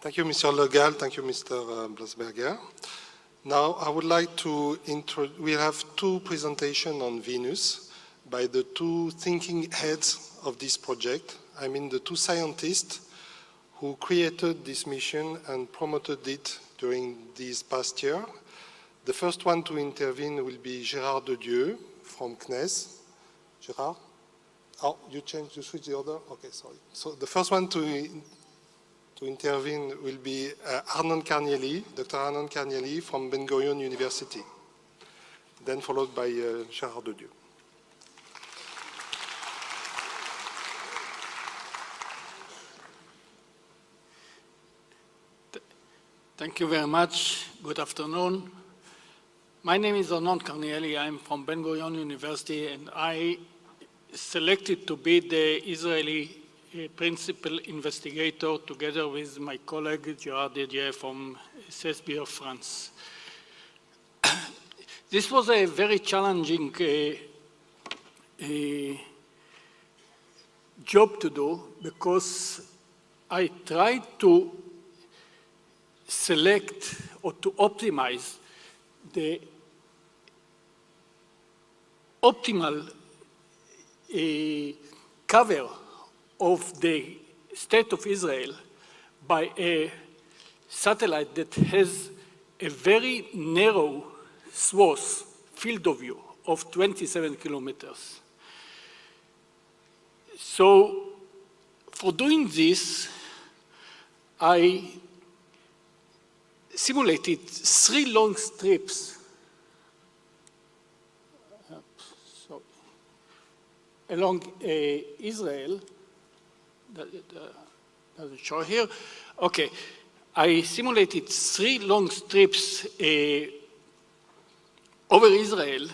Thank you, Mr. Legal. Thank you, Mr. Blasberger. Now, I would like to we have two presentations on Venus by the two thinking heads of this project. I mean, the two scientists who created this mission and promoted it during this past year. The first one to intervene will be Gérard Dadieu from CNES. Gérard? Oh, you switch the order? Okay, sorry. So the first one to intervene will be Arnon Crniali, Dr. Arnon Crniali from Ben-Gurion University, then followed by Gérard Dadieu. Thank you very much. Good afternoon. My name is Arnon Crniali. I'm from Ben-Gurion University, and I selected to be the Israeli principal investigator together with my colleague Gérard Dadieu from CESBI of France. This was a very challenging job to do because I tried to select or to optimize the optimal cover of the state of Israel by a satellite that has a very narrow swath, field of view of 27 kilometers. So for doing this, I simulated 3 long strips along Israel. Does it show here? Okay. I simulated 3 long strips over Israel,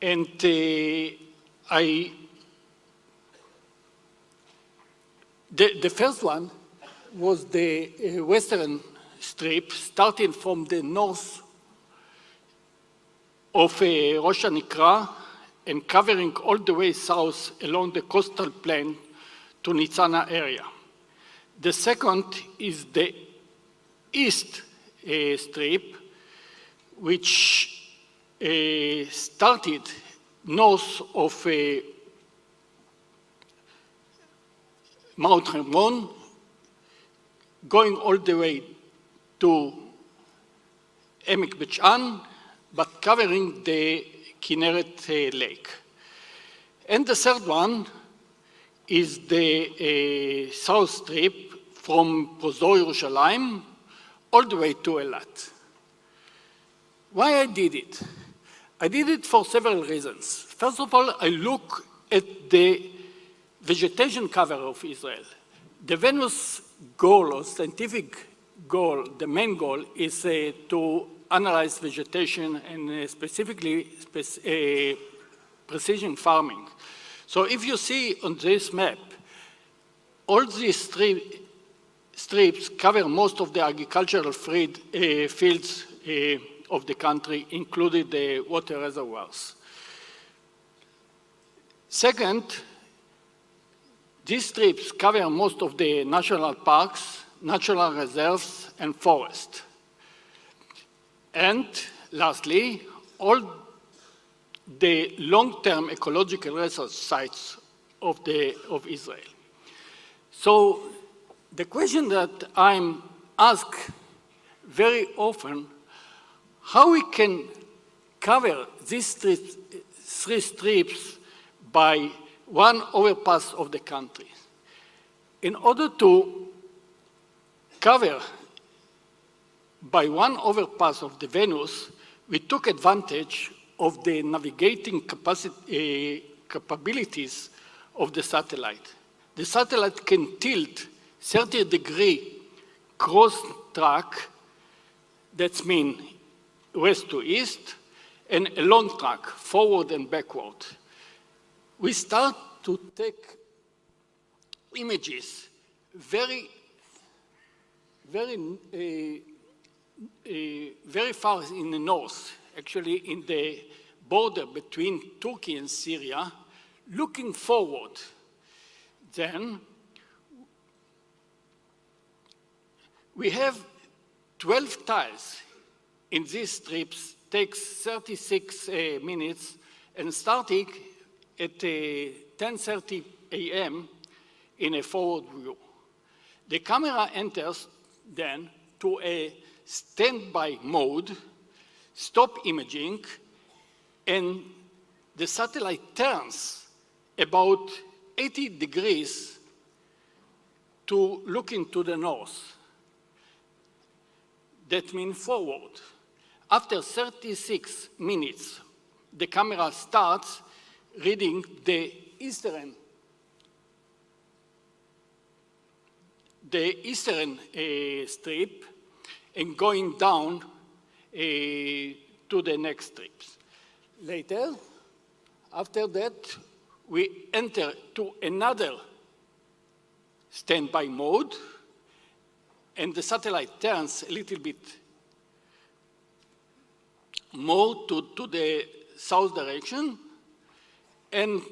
and the first one was the western strip, starting from the north of Rosh Hanikra and covering all the way south along the coastal plain to Nitzana area. The second is the east strip, which started north of Mount Ramon, going all the way to Emek Bet-Shan, but covering the Kinneret Lake. And the third one is the south strip from Prozor Yerushalayim all the way to Eilat. Why I did it? I did it for several reasons. First of all, I look at the vegetation cover of Israel. The Venus goal or scientific goal, the main goal, is to analyze vegetation and specifically precision farming. So if you see on this map, all these strips cover most of the agricultural fields of the country, including the water reservoirs. Second, these strips cover most of the national parks, natural reserves, and forests. And lastly, all the long-term ecological research sites of Israel. So the question that I'm asked very often, how we can cover these 3 strips by one overpass of the country. In order to cover by one overpass of the Venus, we took advantage of the navigating capabilities of the satellite. The satellite can tilt 30-degree cross track, that's mean west to east, and a long track, forward and backward. We start to take images very far in the north, actually in the border between Turkey and Syria, looking forward. Then We have 12 tiles in these strips, takes 36 minutes, and starting at 10:30 a.m. in a forward view. The camera enters then to a standby mode, stop imaging, and the satellite turns about 80 degrees to look into the north. That means forward. After 36 minutes, the camera starts reading the eastern strip and going down to the next strips. Later, after that, we enter to another standby mode, and the satellite turns a little bit more to the south direction, and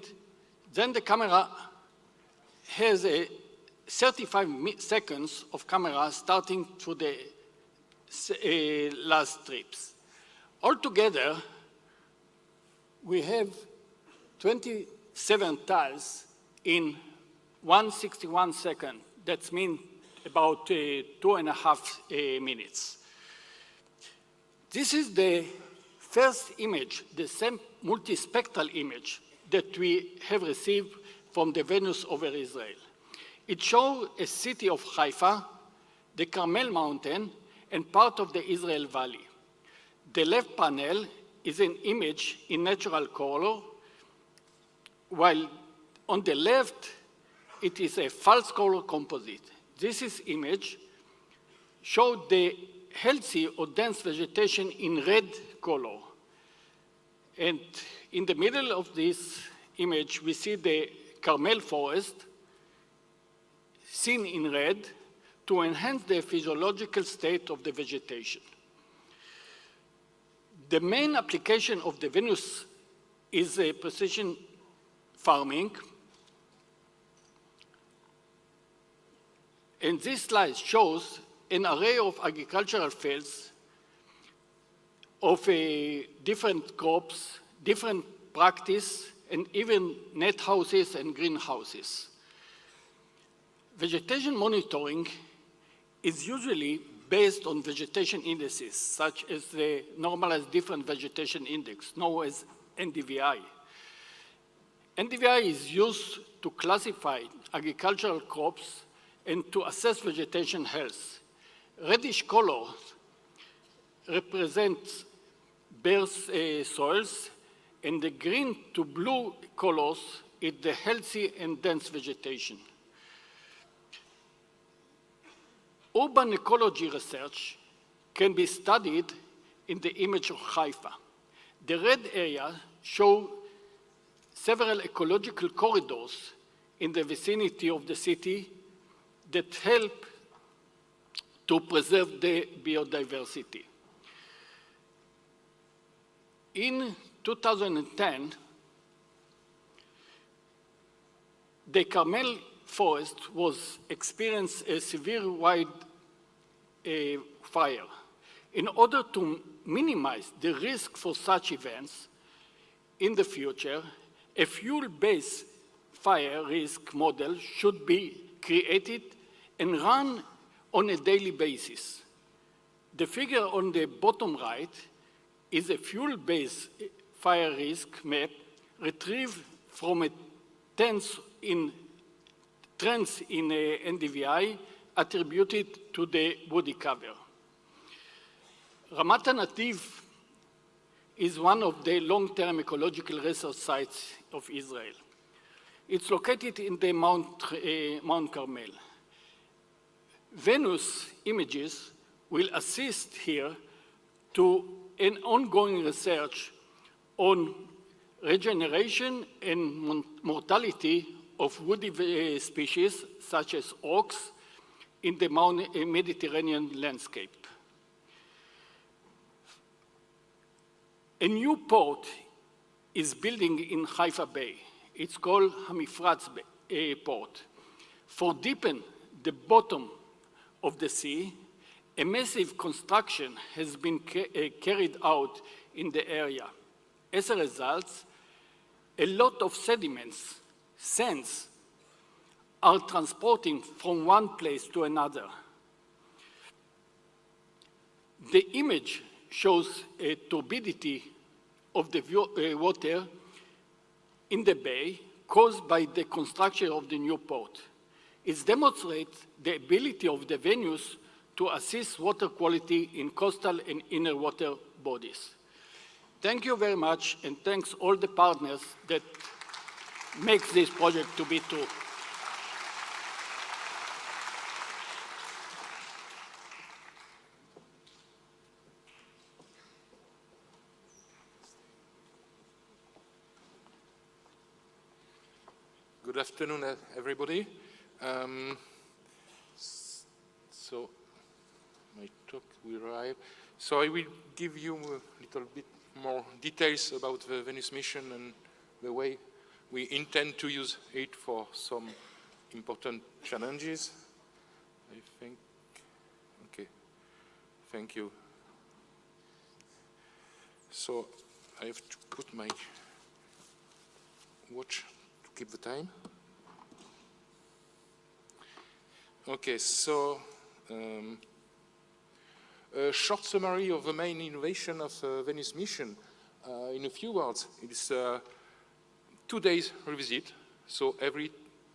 then the camera has a 35 seconds of camera starting to the last strips. Altogether, we have 27 tiles in 161 seconds. That means about 2.5 minutes. This is the first image, the same multispectral image that we have received from the Venus over Israel. It shows a city of Haifa, the Carmel Mountain, and part of the Israel Valley. The left panel is an image in natural color, while on the left, it is a false color composite. This is image shows the healthy or dense vegetation in red color. And in the middle of this image, we see the Carmel forest seen in red to enhance the physiological state of the vegetation. The main application of the Venus is precision farming. And this slide shows an array of agricultural fields of different crops, different practice, and even net houses and greenhouses. Vegetation monitoring is usually based on vegetation indices, such as the Normalized Different Vegetation Index, known as NDVI. NDVI is used to classify agricultural crops and to assess vegetation health. Reddish color represents bare soils, and the green to blue colors is the healthy and dense vegetation. Urban ecology research can be studied in the image of Haifa. The red area shows several ecological corridors in the vicinity of the city that help to preserve the biodiversity. In 2010, the Carmel forest was experienced a severe wide fire. In order to minimize the risk for such events in the future, a fuel-based fire risk model should be created and run on a daily basis. The figure on the bottom right is a fuel-based fire risk map retrieved from a trends in NDVI attributed to the woody cover. Ramat HaNativ is one of the long-term ecological research sites of Israel. It's located in the Mount Carmel. Venus images will assist here to an ongoing research on regeneration and mortality of woody species such as oaks in the Mediterranean landscape. A new port is building in Haifa Bay. It's called Port. For deepen the bottom of the sea A massive construction has been carried out in the area. As a result, a lot of sediments, sands, are transporting from one place to another. The image shows a turbidity of the water in the bay caused by the construction of the new port. It demonstrates the ability of the Venus to assess water quality in coastal and inner water bodies. Thank you very much, and thanks all the partners that makes this project to be true. Good afternoon, everybody. So my talk will arrive. So I will give you a little bit more details about the Venus mission and the way we intend to use it for some important challenges. I think, okay, thank you. So I have to put my watch to keep the time. Okay, so a short summary of the main innovation of the Venus mission. In a few words, it's 2 days revisit. So every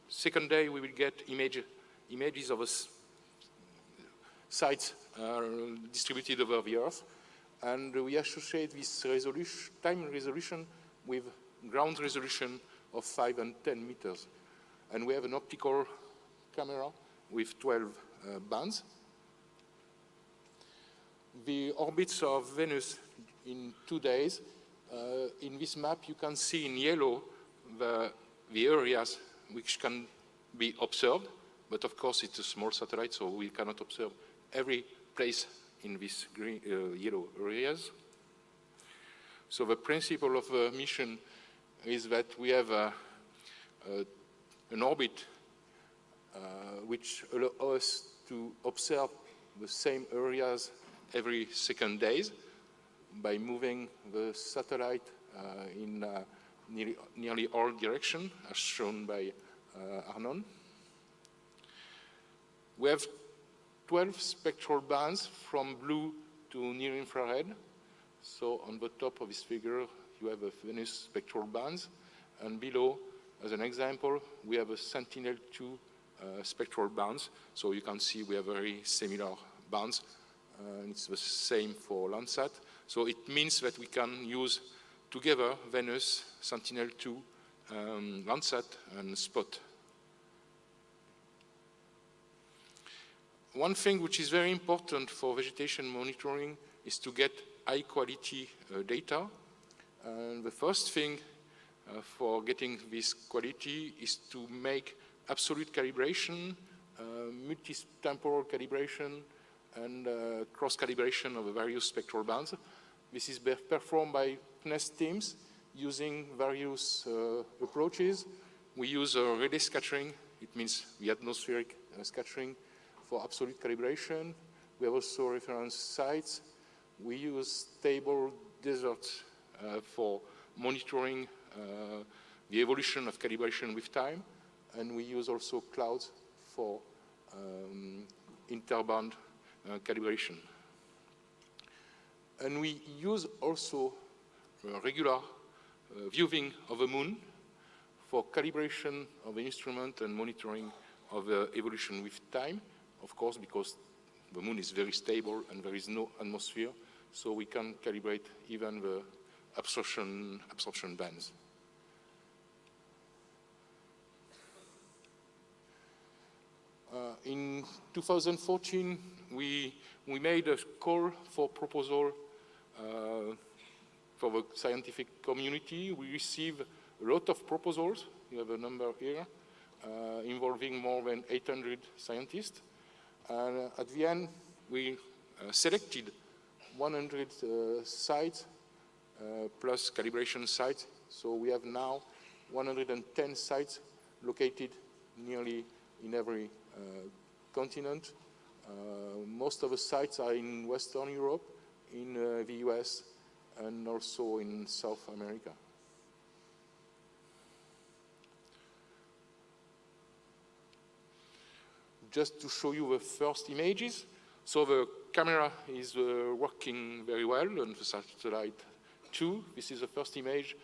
second day we will get images of sites distributed over the Earth. And we associate this time resolution with ground resolution of 5 and 10 meters. And we have an optical camera with 12 bands. The orbits of Venus in 2 days. In this map, you can see in yellow the areas which can be observed, but of course it's a small satellite, so we cannot observe every place in these green, yellow areas. So the principle of the mission is that we have an orbit which allows us to observe the same areas every second days by moving the satellite in nearly all directions, as shown by Arnon. We have 12 spectral bands from blue to near infrared. So on the top of this figure, you have a Venus spectral bands, and below, as an example, we have a Sentinel-2 spectral bands. So you can see we have very similar bands. And it's the same for Landsat. So it means that we can use together Venus, Sentinel-2, Landsat, and Spot. One thing which is very important for vegetation monitoring is to get high quality data. And the first thing for getting this quality is to make absolute calibration, multi-temporal calibration, and cross-calibration of the various spectral bands. This is performed by CNES teams using various approaches. We use relay scattering. It means the atmospheric scattering for absolute calibration. We have also reference sites. We use stable deserts for monitoring the evolution of calibration with time. And we use also clouds for interband calibration. And we use also regular viewing of the moon for calibration of the instrument and monitoring of the evolution with time, of course, because the moon is very stable and there is no atmosphere, so we can calibrate even the absorption bands. In 2014, we made a call for proposal for the scientific community. We received a lot of proposals. You have a number here, involving more than 800 scientists. And at the end, we selected 100 sites plus calibration sites. So we have now 110 sites located nearly in every continent. most of the sites are in Western Europe, in the US, and also in South America. Just to show you the first images. So the camera is working very well on the satellite 2. This is the first image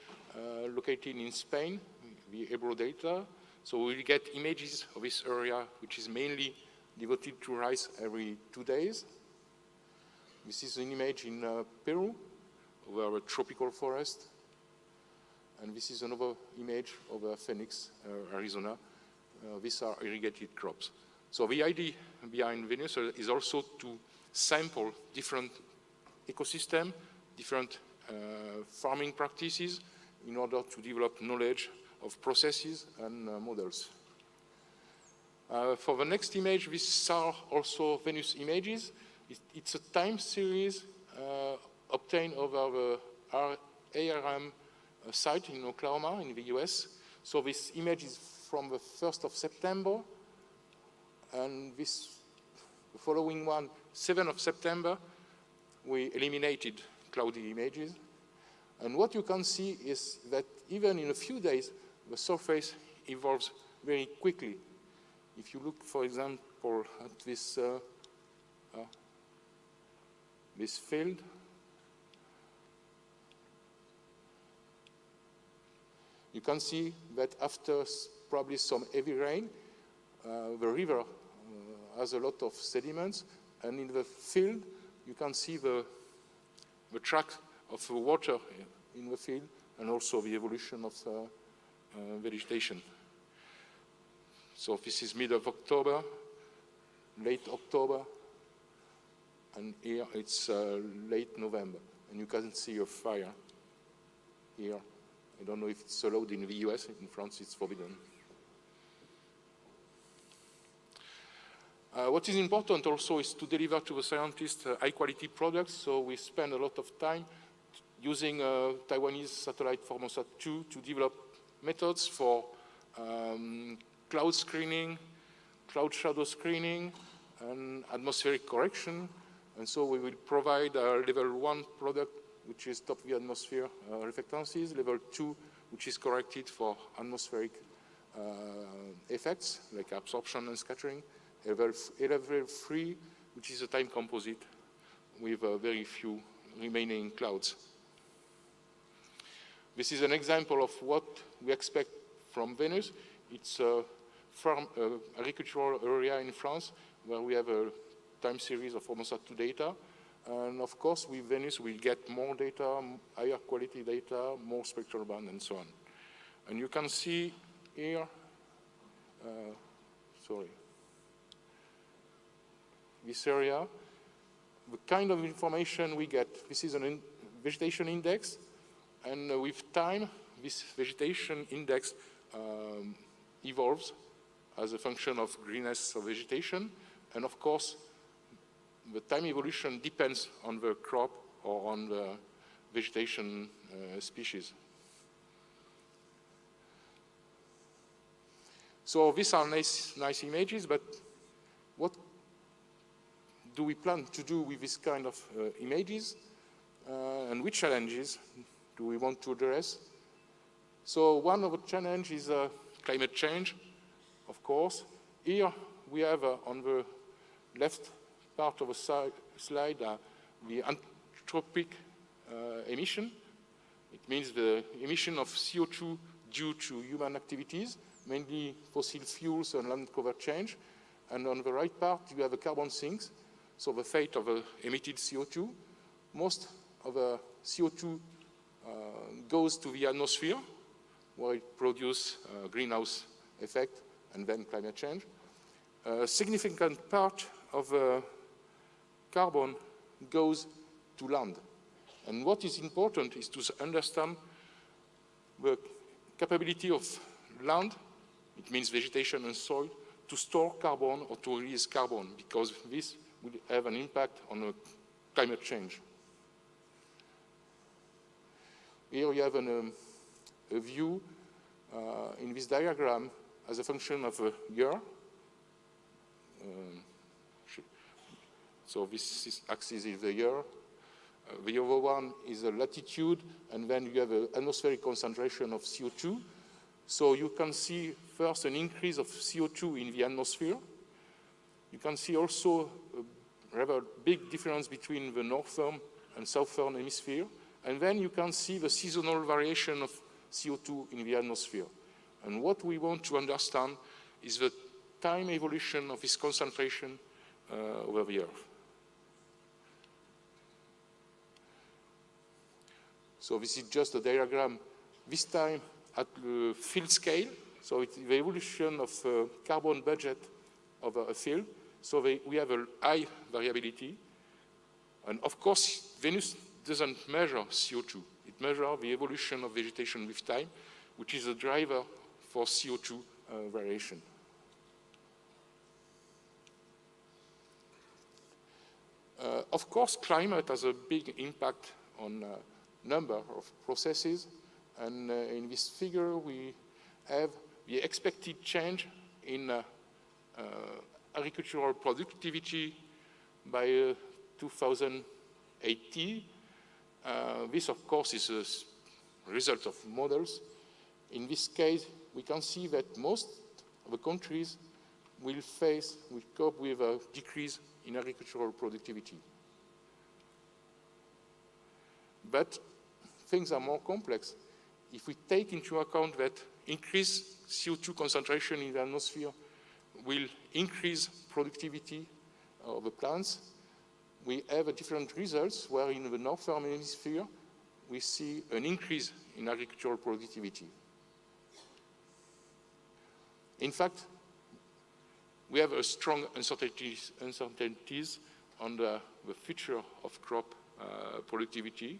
located in Spain, the Ebro Delta. So we'll get images of this area, which is mainly devoted to rice every 2 days. This is an image in Peru, over a tropical forest. And this is another image of Phoenix, Arizona. These are irrigated crops. So the idea behind Venus is also to sample different ecosystems, different farming practices in order to develop knowledge of processes and models. For the next image, these are also Venus images. It's a time series obtained over the ARM site in Oklahoma in the US. So this image is from the 1st of September. And this, the following one, 7th of September, we eliminated cloudy images. And what you can see is that even in a few days, the surface evolves very quickly. If you look, for example, at this field, you can see that after probably some heavy rain, the river has a lot of sediments, and in the field, you can see the track of the water in the field, and also the evolution of vegetation. So this is mid of October, late October, and here it's late November, and you can see a fire here. I don't know if it's allowed in the US, in France it's forbidden. What is important also is to deliver to the scientists high-quality products, so we spend a lot of time using Taiwanese satellite Formosa 2 to develop methods for cloud screening, cloud shadow screening, and atmospheric correction. And so we will provide a level 1 product, which is top view atmosphere reflectances, level 2, which is corrected for atmospheric effects, like absorption and scattering, level 3, which is a time composite with very few remaining clouds. This is an example of what we expect from Venus. It's a farm, agricultural area in France where we have a time series of Formosa 2 data. And of course, with Venus, we'll get more data, higher quality data, more spectral band, and so on. And you can see here, this area, the kind of information we get. This is a vegetation index, and with time, this vegetation index evolves as a function of greenness of vegetation, and of course, the time evolution depends on the crop or on the vegetation species. So these are nice images, but what do we plan to do with this kind of images? And which challenges do we want to address? So one of the challenges is climate change, of course. Here we have on the left part of the slide the anthropic emission. It means the emission of CO2 due to human activities, mainly fossil fuels and land cover change. And on the right part, you have the carbon sinks, so the fate of emitted CO2. Most of the CO2 goes to the atmosphere, where it produces greenhouse effect and then climate change. A significant part of carbon goes to land. And what is important is to understand the capability of land, it means vegetation and soil, to store carbon or to release carbon, because this will have an impact on climate change. Here you have a view in this diagram as a function of a year. So this axis is the year. The other one is the latitude, and then you have an atmospheric concentration of CO2. So you can see first an increase of CO2 in the atmosphere. You can see also a rather big difference between the northern and southern hemisphere. And then you can see the seasonal variation of CO2 in the atmosphere. And what we want to understand is the time evolution of this concentration over the Earth. So this is just a diagram, this time at the field scale. So it's the evolution of carbon budget of a field. So we have a high variability. And of course, Venus doesn't measure CO2. It measures the evolution of vegetation with time, which is a driver for CO2 variation. Of course, climate has a big impact on a number of processes. And in this figure, we have the expected change in agricultural productivity by 2080. This, of course, is a result of models. In this case, we can see that most of the countries will cope with a decrease in agricultural productivity. But things are more complex. If we take into account that increased CO2 concentration in the atmosphere will increase productivity of the plants, we have different results where in the northern hemisphere we see an increase in agricultural productivity. In fact, we have a strong uncertainties on the future of crop productivity.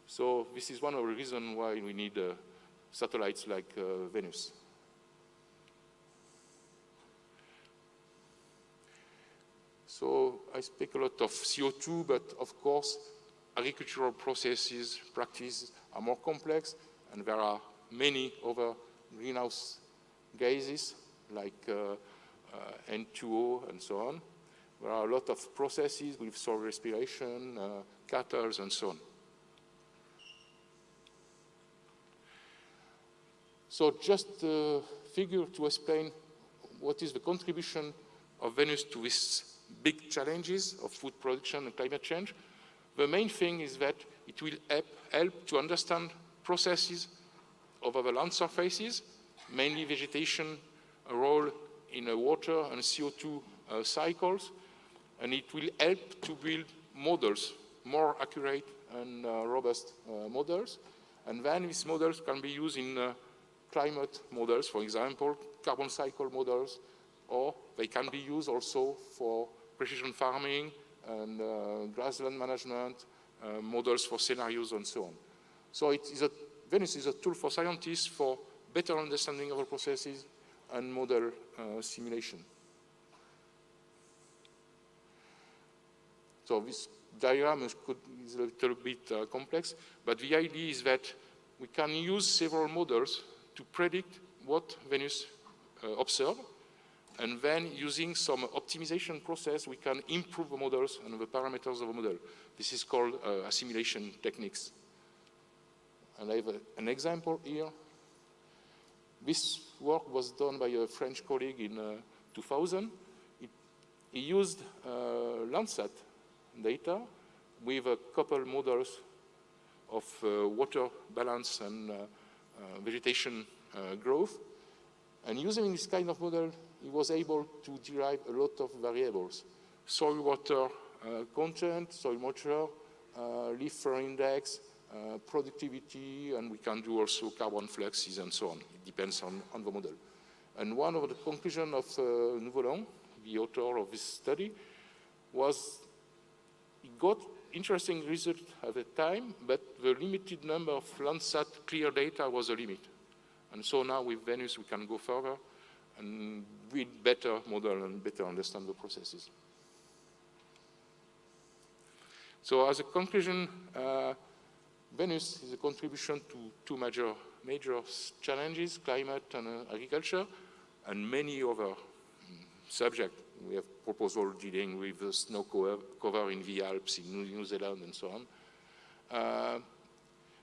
So this is one of the reasons why we need satellites like Venus. So I speak a lot of CO2, but of course, agricultural processes, practices are more complex, and there are many other greenhouse gases like N2O and so on. There are a lot of processes with soil respiration, cattle, and so on. So just a figure to explain what is the contribution of Venus to these big challenges of food production and climate change. The main thing is that it will help to understand processes over the land surfaces, mainly vegetation, a role in water and CO2 cycles, and it will help to build models, more accurate and robust models. And then these models can be used in climate models, for example, carbon cycle models, or they can be used also for precision farming and grassland management, models for scenarios and so on. So Venus is a tool for scientists for better understanding of our processes and model simulation. So this diagram is a little bit complex, but the idea is that we can use several models to predict what Venus observes, and then using some optimization process, we can improve the models and the parameters of the model. This is called assimilation techniques. And I have an example here. This work was done by a French colleague in 2000. He used Landsat data with a couple models of water balance and vegetation growth. And using this kind of model, he was able to derive a lot of variables. Soil water content, soil moisture, leaf fur index, productivity, and we can do also carbon fluxes and so on. It depends on the model. And one of the conclusions of Nouvelon, the author of this study, was he got interesting results at the time, but the limited number of Landsat clear data was a limit. And so now with Venus, we can go further and build better model and better understand the processes. So as a conclusion, Venus is a contribution to two major challenges, climate and agriculture, and many other subjects we have proposal dealing with the snow cover in the Alps, in New Zealand, and so on.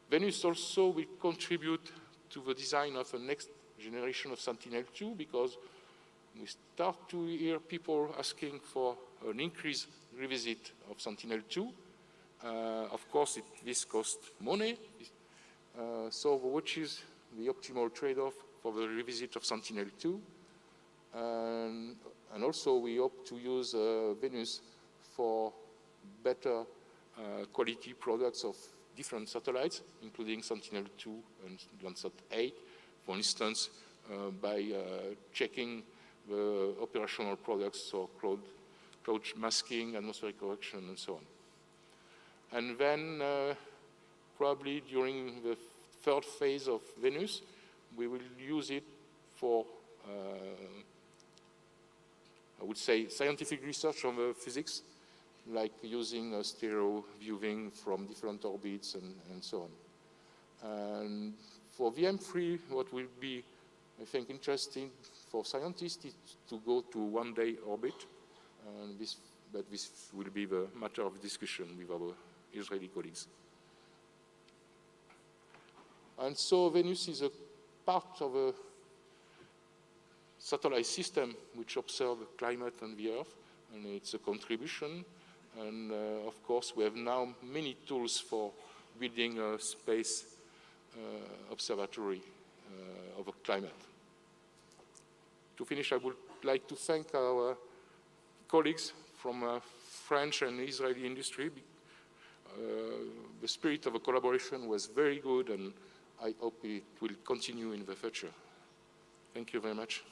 Venus also will contribute to the design of the next generation of Sentinel-2 because we start to hear people asking for an increased revisit of Sentinel-2. Of course, this costs money, so which is the optimal trade-off for the revisit of Sentinel-2. And also, we hope to use Venus for better quality products of different satellites, including Sentinel-2 and Landsat 8, for instance, by checking the operational products, so cloud masking, atmospheric correction, and so on. And then, probably during the third phase of Venus, we will use it for, I would say, scientific research on the physics, like using stereo viewing from different orbits and so on. And for VM3, what will be, I think, interesting for scientists is to go to one-day orbit, but this will be the matter of discussion with our Israeli colleagues. And so Venus is a part of a satellite system which observes the climate on the Earth, and it's a contribution. And of course, we have now many tools for building a space observatory of a climate. To finish, I would like to thank our colleagues from French and Israeli industry. The spirit of a collaboration was very good, and I hope it will continue in the future. Thank you very much.